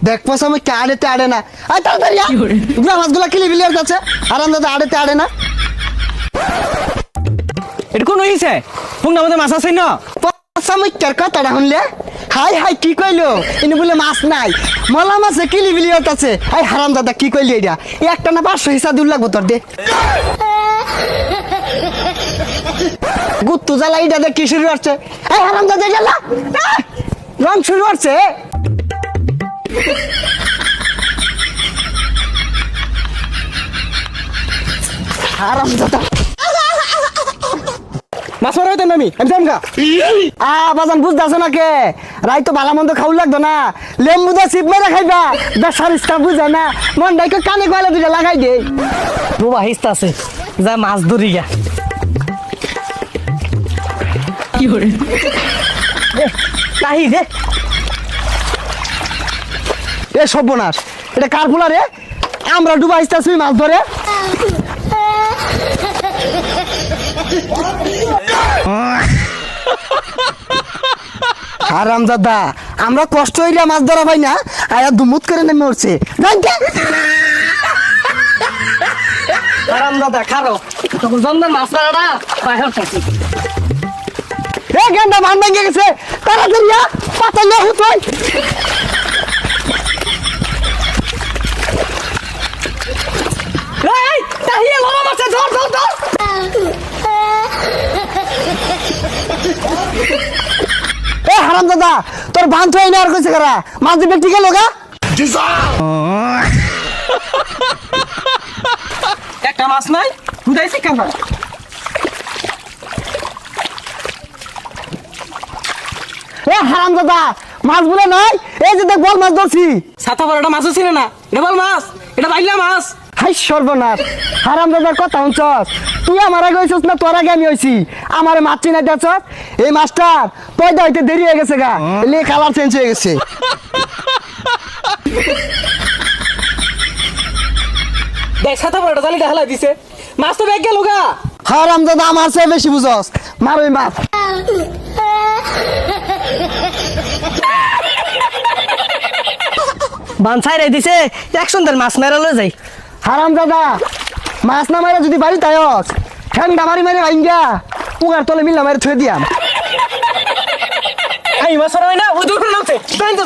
দেখবো আমি কে আড়েতে আড়ে না আয় তাড়াতাড়ি মাছগুলা কিলি বিলিয়ার কাছে আরাম দাদা আড়েতে আড়ে না এটা কোন হইছে পুংনা মধ্যে মাছ আছে না আমি কার কথাটা শুনলে হাই হাই কি কইলো ইনি বলে মাছ নাই মলা মাছে কিলি বিলিয়ার কাছে হাই হারাম দাদা কি কইলি এটা একটা না 500 হিসাব দূর লাগবো তোর দে গুত্তু জ্বালা এটা দেখ কি শুরু হচ্ছে এই হারাম দাদা গেলা রং শুরু হচ্ছে হারাম দাদা মাছ মারা হইতেন আমি জামগা বাজান বুঝতেছো না কে রাই তো ভালো মন্দ খাওয়া লাগতো না লেম্বু দা চিপ মেরে খাইবা বেসার ইস্তা বুঝে না মন ডাইকে কানে গলা দুটা লাগাই দে বাবা হিস্তা আছে যা মাছ ধরি গা কি করে নাহি দে এ সর্বনাশ এটা কার ফুলা রে আমরা ডুবা আসতেছি মাছ ধরে হারাম দাদা আমরা কষ্ট হইলে মাছ ধরা পাই না আয়া দুমুত করে নেমে উঠছে আরাম দাদা খারো তখন জন্দার মাছ মারাটা বাইরে থাকি এ গেন্দা মান ভেঙে গেছে তাড়াতাড়ি পাতা না হুতই এই তাহিয়া লড়া মাছ ধর ধর ধর এ হারাম দাদা তোর বান্ধ হয় না আর কইছে কারা মাছ দিবে ঠিক লগা একটা মাছ নাই বুঝাইছি কেন এ হারাম দাদা মাছ বলে নাই এই যে দেখ বল মাছ ধরছি ছাতা বড়টা মাছও ছিল না এটা বল মাছ এটা বাইলা মাছ হাই সর্বনাশ হারাম দাদার কথা শুনছস তুই আমার আগে হইছস না তোর আগে আমি হইছি আমারে মাছ চিনাই দেখছস এই মাছটার পয়দা হইতে দেরি হয়ে গেছে গা লে কালার চেঞ্জ হয়ে গেছে দেখ ছাতা বড়টা জালি ঢালা দিছে মাছ তো ব্যাগ গেল গা হারাম দাদা আমার চেয়ে বেশি বুঝছস মার ওই মাছ বানসাই রে দিছে একশন দের মাছ মেরা লয়ে যাই হারাম দাদা মাছ না মারে যদি বাড়ি তাইস ঠ্যাংটা মারি মারি ভাইঙ্গা পুগার তলে মিল্লা মারি থুয়ে দিয়াম আই মাছ না ওই দূর নামতে তাই তো